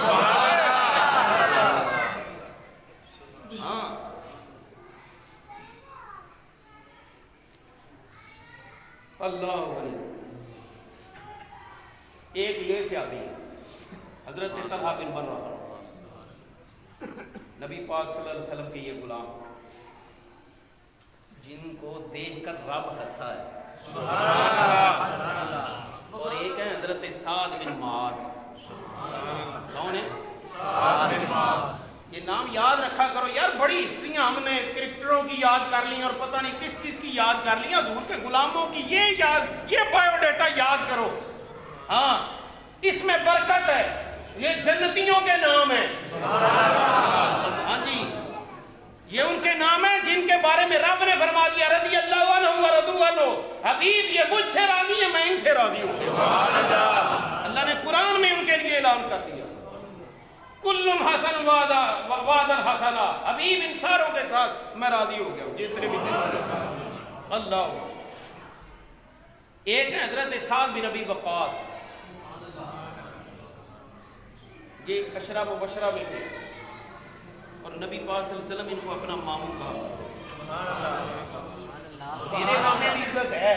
ہاں اللہ ولی. ایک یہ صحابی حضرت طلحہ بن برہ, نبی پاک صلی اللہ علیہ وسلم کے یہ غلام جن کو دیکھ کر رب ہنسا ہے. اور ایک ہے حضرت سعد بن معاذ. کون ہے؟ سعد بن معاذ. یہ نام یاد رکھا کرو یار, بڑی ہسٹریاں ہم نے کرکٹروں کی یاد کر لی اور پتہ نہیں کس کس کی یاد کر لی. حضور کے غلاموں کی یہ بایو ڈیٹا یاد کرو. ہاں اس میں برکت ہے, یہ جنتیوں کے نام ہیں. ہاں جی یہ ان کے نام ہیں جن کے بارے میں رب نے فرما دیا رضی اللہ عنہ ورضوا عنہ, حبیب یہ مجھ سے راضی ہے، میں ان سے راضی ہوں۔ اللہ نے قرآن میں ان کے لیے اعلان کر دیا کل حسن وعد الحسنہ، حبیب ان ساروں کے ساتھ میں راضی ہو گیا ہوں جتنے بھی دن۔ اللہ ایک ہے حضرت سعد بن ابی وقاص، یہ عشرہ مبشرہ میں تھے اور نبی پاک صلی اللہ علیہ وسلم ان کو اپنا ماموں کہا۔ میرے مامے دی عزت ہے،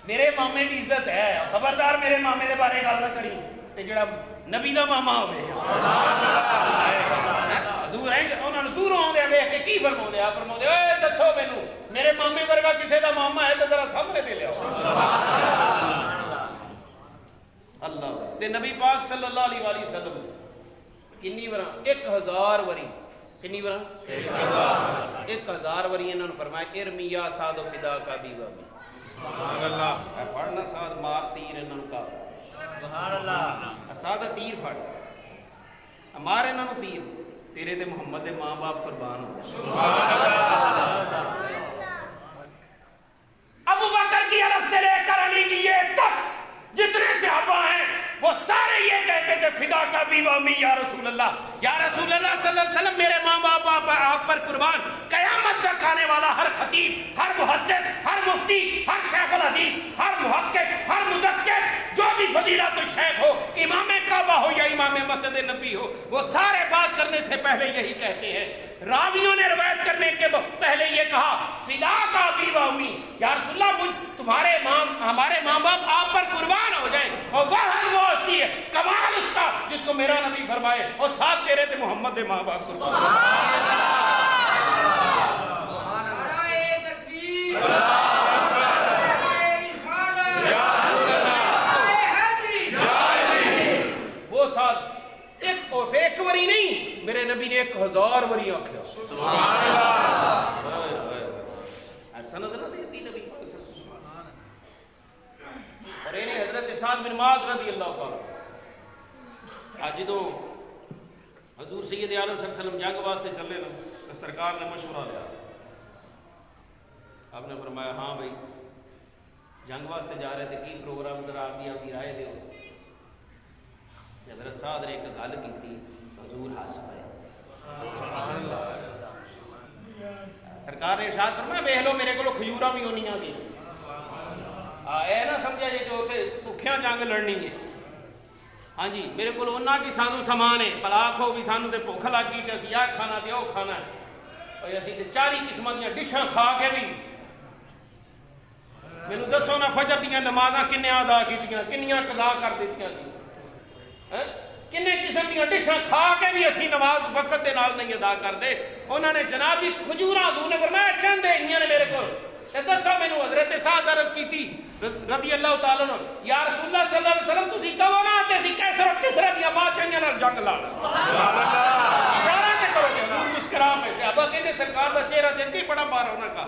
میرے مامے دی عزت ہے، خبردار میرے مامے دے بارے گل نہ کری تے جڑا نبی دا ماما ہوے۔ حضور ہیں انہاں نوں دوروں آندے ویکھ کے کی فرماؤندے آ فرماؤندے اے دسو مینوں میرے مامے ورگا کسے دا ماما ہے تے ذرا سامنے تے لیاؤ۔ اللہ تے نبی پاک صلی اللہ علیہ وآلہ وسلم کنی وراں 1000 وری، کنی وراں 1000 وری انہوں نے فرمایا ارمی یا سعد و فدا کا بھی وابی۔ سبحان اللہ، اے پڑھنا سعد مار تیر انہوں کا، سبحان اللہ، سعد تیر پھڑ مار انہوں تیر، تیرے تے محمد دے ماں باپ قربان ہو۔ سبحان اللہ، ابو بکر کی عرف سے لے کر علی کی یہ تک جتنے صحابہ ہیں وہ سارے یہ کہتے تھے فدا کا بھی وامی یا رسول اللہ، یا رسول اللہ صلی اللہ علیہ وسلم میرے ماں باپ آپ پر قربان۔ قیامت تک آنے والا ہر خطیب، ہر محدث، ہر مفتی، ہر شیخ الحدیث، ہر محقق، ہر مدقق، جو بھی فضیلت الشیخ ہو، امام کعبہ ہو یا امام مسجد نبی ہو، وہ سارے بات کرنے سے پہلے یہی کہتے ہیں۔ راویوں نے روایت کرنے کے پہلے یہ کہا فدا کا بھی وامی، یا رسول اللہ مجھ تمہارے ہمارے ماں باپ آپ پر قربان ہو جائیں، اور وہ ہوتی ہے کمال اس کا جس کو میرا نبی فرمائے اور ساتھ تیرے تھے محمد دے ماں باپ قربان۔ وہ ساتھ ایک وری نہیں، میرے نبی نے 1000 وری آکھیا۔ سبحان اللہ، سند نہ دیتی نبی اور انہیں حضرت سعد بن معاذ رضی اللہ تعالیٰ آج جدوں حضور سید عالم صلی اللہ علیہ وسلم جنگ واسطے چلے نا، سرکار نے مشورہ لیا، آپ نے فرمایا ہاں بھائی جنگ واسطے جا رہے تھے، کی پروگرام ذرا آپ کی رائے دے۔ حضرت سعد نے ایک گل کی، حضور ہنس پائے۔ سرکار نے ارشاد فرمایا ویکھ لو میرے کو کھجوراں بھی ہونیاں گی، اے نہ سمجھا جی کہ اتنے بھکھیاں جنگ لڑنی ہے۔ ہاں جی میرے کو انہاں کی سانو سامان ہے، پلا آکھو بھی سانو تے بھوک لگ گئی تے اسی آہ کھانا تے او کھانا ہے، اور اسی تے 40 قسم دیاں ڈشاں کھا کے بھی مینوں دسو نا فجر دیاں نمازاں کنے ادا کیتیاں، کنیاں قضا کر دتیاں سی، کنے قسم دیاں ڈشاں کھا کے بھی اسی نماز وقت دے نال نہیں ادا کردے۔ انہوں نے جناب بھی کھجوراں حضور نے فرمایا چند انہیاں نے میرے کو تے دسو مینوں حضرت سعد عرض کیتی رضی اللہ تعالیٰ عنہ، یا رسول اللہ صلی اللہ علیہ وسلم تسی کہو نا تے اسی کیسر و کسرا دیاں بادشاہیاں نال جنگ لا اشارہ تے کرو گے۔ حضور مسکرا پے صحابہ کہندے سرکار دا چہرہ تے اگے بڑا بار ہونا کا۔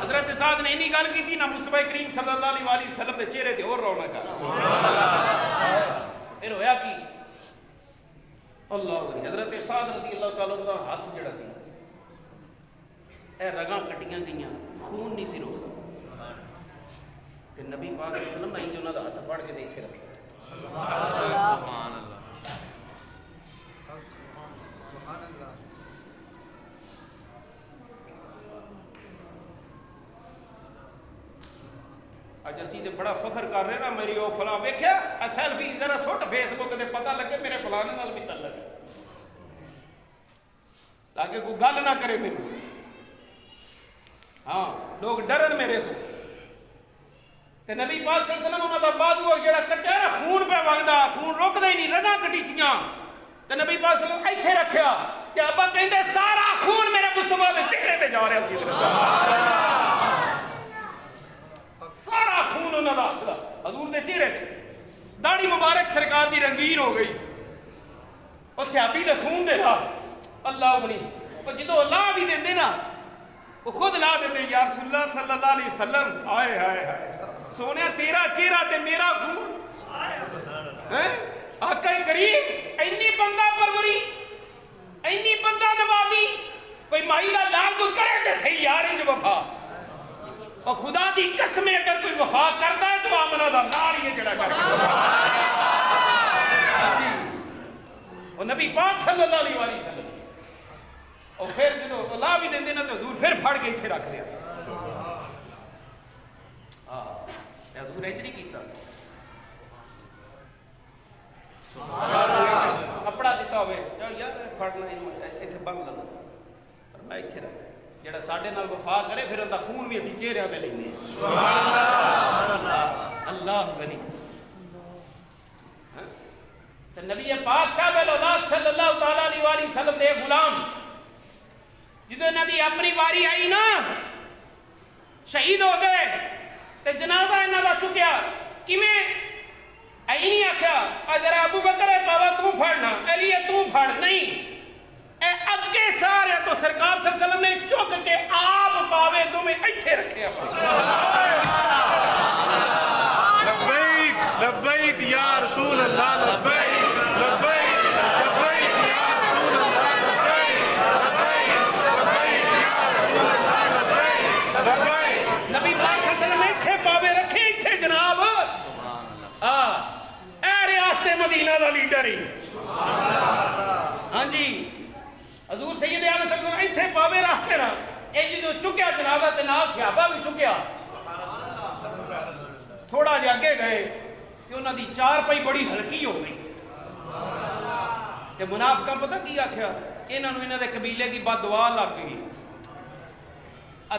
حضرت سعد نے اینی گل کیتی نا مصطفی کریم صلی اللہ علیہ وآلہ وسلم دے چہرے تے اور رونق کا۔ پھر ہویا کی اللہ علیہ حضرت سعد رضی اللہ تعالیٰ عنہ دا ہاتھ جڑا سی اے رگاں کٹیاں گئیاں، خون نہیں سی رکدا تے نبی پاک صلی اللہ علیہ وسلم نے جو انہاں دا ہاتھ پھڑ کے تے ایتھے رکھیا۔ سبحان اللہ، سبحان اللہ۔ اج اسی تے بڑا فخر کر رہے نا میری او فلاں ویکھیا اے سیلفی ذرا سٹ فیس بک تے پتہ لگے میرے فلانے نال بھی تعلق ہے، تاکہ کوئی گل نہ کرے مینوں، ہاں لوگ ڈرن میرے تو۔ تے نبی پاک صلی اللہ علیہ وسلم انہاں دا بازو جڑا کٹیا نا خون پہ وگدا، خون رکدا ہی نہیں، رگاں کٹیچیاں تے نبی پاک صلی اللہ علیہ وسلم ایتھے رکھیا، صحابہ کہندے سارا خون میرے مصطفیٰ دے چہرے تے جا رہا سی، سارا خون انہاں دا ہاتھ دا حضور دے چہرے تے، داڑھی مبارک سرکار دی رنگین ہو گئی، اور صحابی دے خون دے نال اللہ بنی، اور جدوں اللہ بھی دیندے نا وہ خود لا دیتے یا رسول اللہ صلی اللہ علیہ وسلم، آئے ہائے ہائے سونے تیرا چہرہ تے میرا خون، آقا کریم اینی بندہ پروری، اینی بندہ نوازی، کوئی مائی دا لال کو کرے تے صحیح یار انج وفا، اور خدا دی قسم وہ نبی پاک صلی اللہ علیہ وسلم اور پھر جب اللہ بھی دیندے نا تو حضور پھر پھڑ کے اتنے رکھ دیا حضور ایج نہیں کیتا کپڑا دیتا ہوئے یار پھڑنا اتنے بن لینا پر میں اتنے رکھ جڑا ساڈے نال وفا کرے پھر اندا خون بھی اسی چہرے پہ لینے اللہ غنی تو نبی پاک صاحب الاولاد صلی اللہ تعالیٰ علیہ وسلم دے غلام جدو انہاں دی اپنی واری آئی نا شہید ہو گئے تے جنازہ انہاں دا چکیا کیویں اے نہیں آکھیا ذرا ابو بکر بابا تو پھڑنا علی تو پھڑ نہیں اے اگے سارے تو سرکار صلی اللہ علیہ وسلم نے چک کے آپ پاوے تمہیں ایتھے رکھے لبیک لبیک یا رسول اللہ لبیک لبیک لبیک یا رسول اللہ لبیک لبیک لبیک یا رسول اللہ لبیک لبیک نبی پاک صلی اللہ علیہ وسلم نے ایتھے پاوے رکھے ایتھے جناب اے ریاست مدینہ دا لیڈر ہی ہاں جی حضور سید عالم صلی اللہ علیہ وسلم ایتھے پاوے رکھ کے رکھ اے جدو چکیا جنازہ تے نال صحابہ بھی چکیا تھوڑا جا اگے گئے کہ انہاں دی چار پائی بڑی ہلکی ہو گئی تے منافقاں پتہ کی آکھیا انہاں دے قبیلے دی بد دعا لگ گئی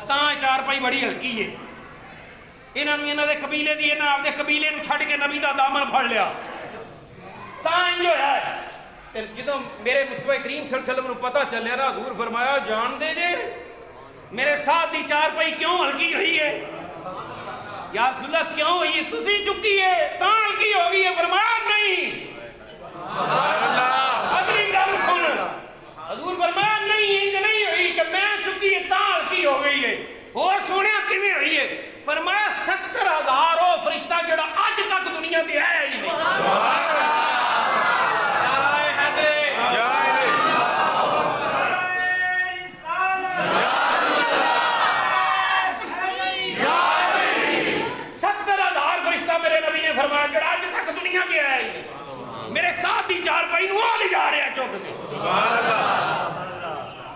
تاں چار پائی بڑی ہلکی ہے انہاں دے قبیلے دی انہاں اپنے قبیلے نو چھڈ کے نبی دا دامن پھڑ لیا تاں انج ہویا ہے تے جدوں میرے مصطفی کریم صلی اللہ علیہ وسلم نو پتہ چلیا نا حضور فرمایا جان دے جے میرے ساتھ دی چار پائی کیوں ہلکی ہوئی ہے یا رسول اللہ کیوں ہوئی ہے تسی چکی ہے تاں ہلکی ہو گئی ہے فرمایا نہیں سبحان اللہ اگلی گل سن حضور فرمایا نہیں انج نہیں ہوئی کہ میں چکی ہے تاں ہلکی ہو گئی ہے اور سونیا کیویں ہوئی ہے فرمایا 70,000 وہ فرشتہ جڑا اج تک دنیا تے ہے ہی نہیں سبحان اللہ یا رائے حیدر یا فرمایا کہ آج تک دنیا کے آیا ہی میرے ساتھ دی چار پائی نو لے جا رہے ہیں چوک سے سبحان اللہ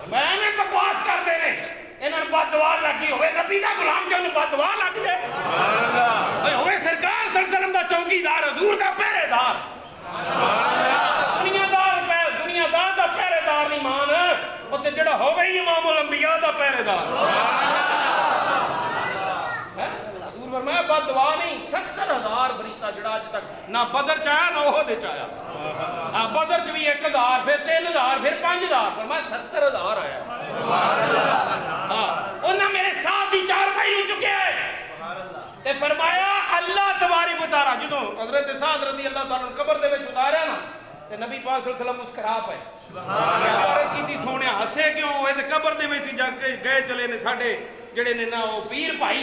میں بکواس کر دے رہے انہوں بد دعا لگی ہوئے نبی دا غلام جو انہوں بد دعا لگ دے سبحان اللہ ہوئے سرکار صلی اللہ علیہ وسلم دا چوکی دار حضور دا پہرے دار سبحان اللہ دنیا دار دا پہرے دار نہیں مان وہ تے جڑا ہو گئی امام الانبیاء دا پہرے دار فرمایا بد دعا نہیں 70,000 فرشتہ جڑا اج تک نہ بدر چایا نہ احد چایا بدر چ بھی 1,000 پھر 3,000 پھر 5,000 فرمایا 70,000 آیا سبحان اللہ انہاں میرے ساتھ دی چار پائی نو چکے تے فرمایا اللہ تبارک و تعالی جدوں حضرت سعد رضی اللہ تعالی عنہ قبر دے وچ اتاریا نا تے نبی پاک صلی اللہ علیہ وسلم مسکرا پئے سبحان اللہ عرض کیتی سونیا ہسے کیوں ہوئے تے قبر دے وچ جا کے گئے چلے نے ساڈے جڑے نے نا او پیر بھائی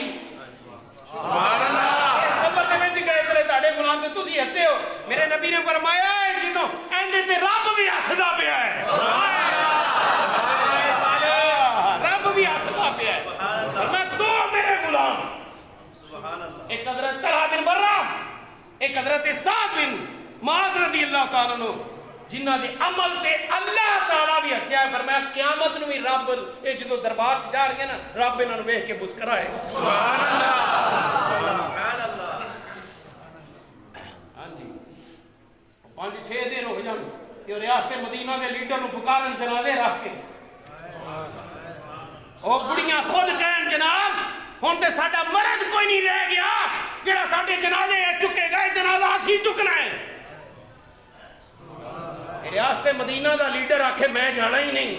سبحان اللہ قبر دے وچ گئے چلے تہاڈے غلام تے تسی ہسے ہو میرے نبی نے فرمایا ہے جدوں ایندے تے رب بھی ہسدا پیا ہے سبحان اللہ رب بھی ہسدا پیا ہے میں دو میرے غلام سبحان اللہ ایک حضرت طلحہ بن برہ ایک حضرت سعد بن معاذ رضی اللہ تعالیٰ عنہ جنہ دے عمل تے اللہ تعالیٰ بھی ہسیا ہے فرمایا قیامت نو بھی رب اے جدو دربار چ جا رہے نا رب انہاں نوں ویکھ کے مسکرائے سبحان اللہ سبحان اللہ ہاں جی 5-6 دن ہو جان کہ ریاست مدینہ دے لیڈر نو پکارن جنازے رکھ کے او بڑیاں خود کہن جناب ہن تے ساڈا مرد کوئی نہیں رہ گیا جڑا ساڈے جنازے چکے گئے جنازہ اسی چکنا ہے ریاست مدینہ دا لیڈر آکھے میں جانا ہی نہیں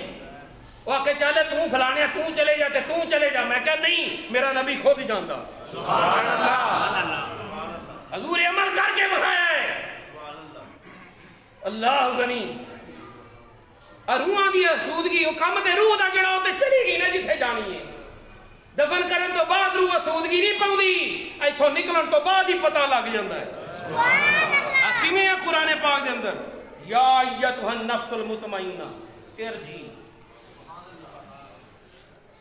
وہ آکھے چلے تو فلانے تو چلے جا تے تو چلے جا میں کہا نہیں میرا نبی خود ہی جاندا سبحان اللہ حضور عمل کر کے بتایا ہے اللہ غنی روحاں دی سودگی او کم تے روح دا جڑا او تے چلی گئی نا جتھے جانی ہے دفن کرن تو بعد روح سودگی نہیں پاؤندی ایتھوں نکلن تو بعد ہی پتہ لگ جاندا ہے سبحان اللہ کیویں ہے قرآن پاک دے اندر یا ایتھا النفس المطمئنہ ارجعی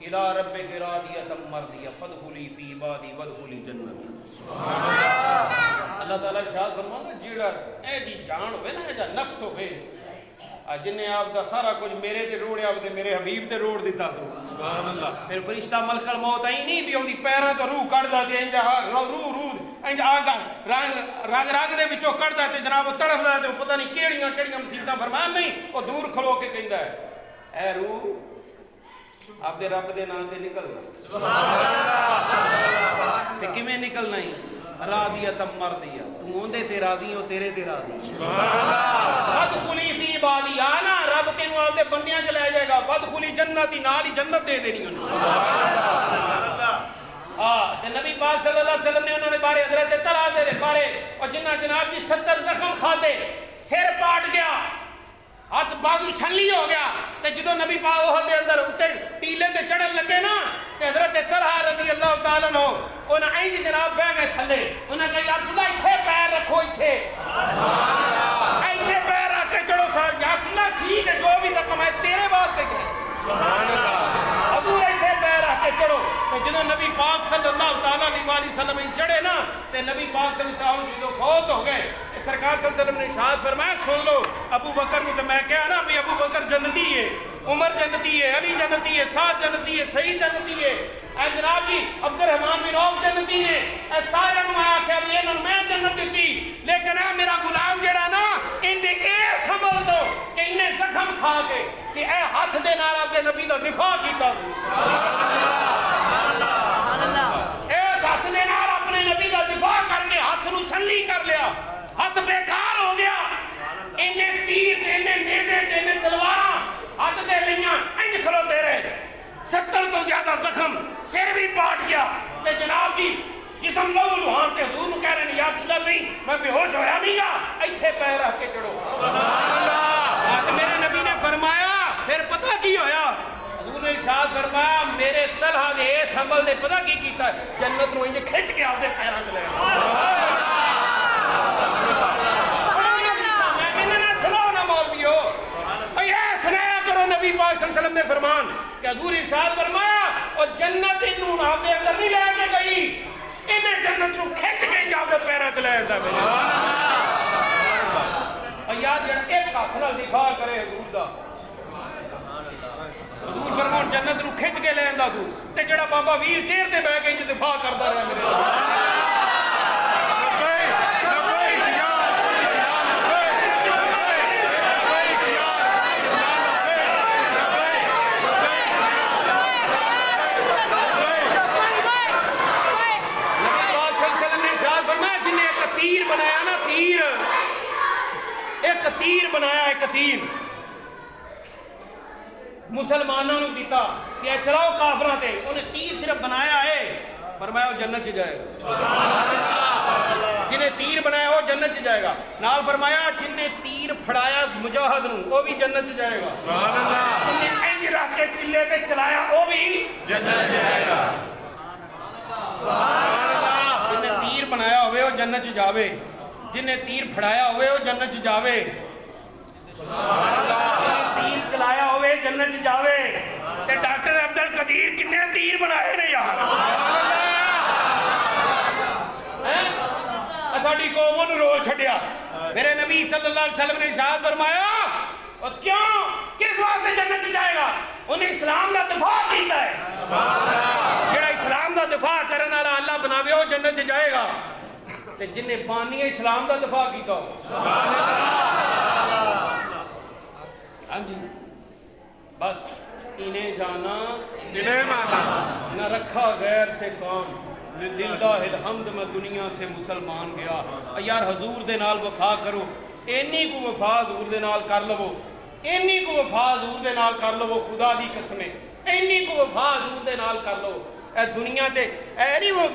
الی ربک راضیۃ مرضیہ فادخلی فی عبادی وادخلی جنتی سبحان اللہ اللہ تعالیٰ ارشاد فرماتا جیڑا اے جی جان ہوئے نا اے جا نفس ہوئے جنہیں آپ دا سارا کچھ میرے تے روڑیا تے میرے حبیب تے روڑ دیتا سو سبحان اللہ پھر فرشتہ ملک الموت آئی نہیں بھی ہوندی پیراں تو روح کڑدا تے انج روح انج آگا رگ رگ دے وچوں کڑدا تے جناب وہ تڑفدا تے پتہ نہیں کیڑیاں کیڑیاں مصیبتاں فرمان نہیں وہ دور کھلو کے کہندا ہے اے روح آپ دے رب دے نام تے نکلنا سبحان اللہ تے کیویں نکلنا ہی راضیۃ مرضیہ تو اوندے تے راضی ہو تیرے تے راضی سبحان اللہ ادخلی فی عبادی آنا رب تینوں آپ دے بندیاں چ لے جائے گا ودخلی جنتی نال ہی جنت دے دینی انہوں سبحان اللہ تے نبی پاک صلی اللہ علیہ وسلم نے انہوں نے بارے حضرت طلحہ دے بارے اور جنہ جناب کی 70 زخم کھاتے سر پاٹ گیا ہاتھ بازو چھلی ہو گیا تے جدو نبی پاک احد دے اندر اتے ٹیلے تے چڑھن لگے نا تے حضرت طلحہ رضی اللہ تعالیٰ عنہ انہاں اینج جناب بہ گئے تھلے انہاں کہا یا رسول اللہ اتھے پیر رکھو اتھے اتھے پیر رکھ کے چڑھو صاحب یا رسول اللہ ٹھیک ہے جو بھی تک میں تیرے بات پہ گئے ابو اتھے پیر رکھ کے چڑھو تو جدو نبی پاک صلی اللہ تعالیٰ علیہ وسلم چڑھے نا تے نبی پاک صلی اللہ علیہ وسلم فوت ہو گئے کہ سرکار صلی اللہ علیہ وسلم نے ارشاد فرمایا سن لو ابو بکر نے تو میں کہا نا بھی ابو بکر جنتی ہے عمر جنتی ہے علی جنتی ہے سعد جنتی ہے سعید جنتی ہے اے جناب جی عبد الرحمن بن عوف جنتی نے اے سارے نوں آ کے اب انہاں میں جنت دتی لیکن اے میرا غلام جڑا نا ان دے اے سنبھل دو کہ انہیں زخم کھا کے کہ اے ہاتھ دے نال اپ دے نبی دا دفاع کیتا سبحان اللہ اے ہاتھ دے نال اپنے نبی دا دفاع کر کے ہاتھ نوں چھلی کر لیا ہاتھ بیکار ہو گیا انہیں تیر تے انہیں نیزے تے انہیں تلواراں ہاتھ دے لیاں انج کھلوتے رہے 70 تو زیادہ زخم سر بھی پاٹ گیا تے جناب جی جسم لہو لہان کے حضور کہہ رہے ہیں یا رسول اللہ نہیں میں بے ہوش ہویا نہیں گا ایتھے پیر رکھ کے چڑھو سبحان اللہ میرے نبی نے فرمایا پھر پتہ کی ہویا حضور نے ارشاد فرمایا میرے طلحہ دے اس عمل نے پتہ کی کیتا جنت نو انج کھچ کے آپ دے پیراں چ لے گیا میں کہنا نہ سنو نہ مولویو اے سنایا کرو نبی پاک صلی اللہ علیہ وسلم نے فرمان کہ حضور ارشاد فرمایا اور جنت انہوں آپ دے اندر نہیں لے کے گئی انہیں جنت نو کھچ کے جا دے پیراں چ لے آندا اور یاد جڑا ایک ہاتھ نال دفاع کرے حضور دا حضور فرمان جنت نو کھچ کے لے آندا تو تے جڑا بابا ویل چیئر تے بیٹھ کے انج دفاع کردا رہیا میرے تیر بنایا نا تیر ایک تیر بنایا ایک تیر مسلمانوں نے دیتا یہ چلاؤ کافراں تے انہیں تیر صرف بنایا ہے فرمایا وہ جنت چ جائے گا جنہیں تیر بنایا وہ جنت چ جائے گا نال فرمایا جنہیں تیر پھڑایا مجاہد نو وہ بھی جنت چ جائے گا جنہیں انج رکھ کے چلے تے چلایا وہ بھی جنت چ جائے گا جنہیں تیر بنایا ہوئے وہ جنت چ جاوے جنہیں تیر پھڑایا ہوئے وہ جنت چ جاوے تیر چلایا ہوئے جنت چ جاوے تے ڈاکٹر عبدالقدیر کنے تیر بنائے نے یار ساڈی قوموں نو رول چھڈیا میرے نبی صلی اللہ علیہ وسلم نے ارشاد فرمایا اور کیوں کس واسطے جنت چ جائے گا انہیں اسلام کا دفاع کیتا ہے جڑا اسلام کا دفاع کرنے والا اللہ بناوے وہ جنت چ جائے گا تے جنہیں بانی اسلام کا دفاع کیتا ہاں جی بس انہیں جانا انہیں مانا نہ رکھا غیر سے کام للہ الحمد میں دنیا سے مسلمان گیا یار حضور دے نال وفا کرو اینی کو وفا حضور دے نال کر لو اینی کو وفا حضور دے نال کر لو خدا دی قسمیں اینی کو وفا حضور دے نال کر لو اے دنیا تے اے نہیں وہ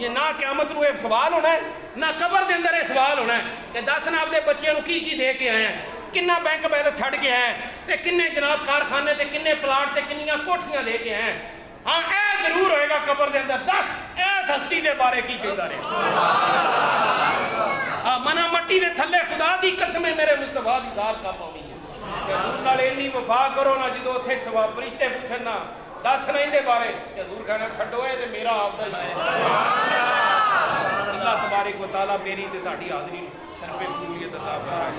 نہ قیامت نو اے سوال ہونا ہے نہ قبر دے اندر اے سوال ہونا ہے کہ دس نا اپنے بچیاں نو کی دے کے آئے ہیں کنا بینک بیلنس چھڑ کے آئے ہیں تے کنے جناب کارخانے تے کنے پلاٹ تے کنیاں کوٹھیاں دے کے آئے ہیں ہاں اے ضرور ہوئے گا قبر دے اندر دس ایس ہستی دے بارے کی کہندا رہے منا مٹی دے تھلے خدا دی قسمیں میرے مصطفیٰ دی ذات کا پاؤنی کہ حضور نال اینی وفا کرو نا جدو اتھے سوا فرشتے پوچھن نا دس نہیں دے بارے کہ حضور کہنا چھڈو اے تے میرا آپ دا ہے اللہ تبارک و تعالیٰ میری تے تہاڈی حاضری شرف قبولیت عطا فرمائے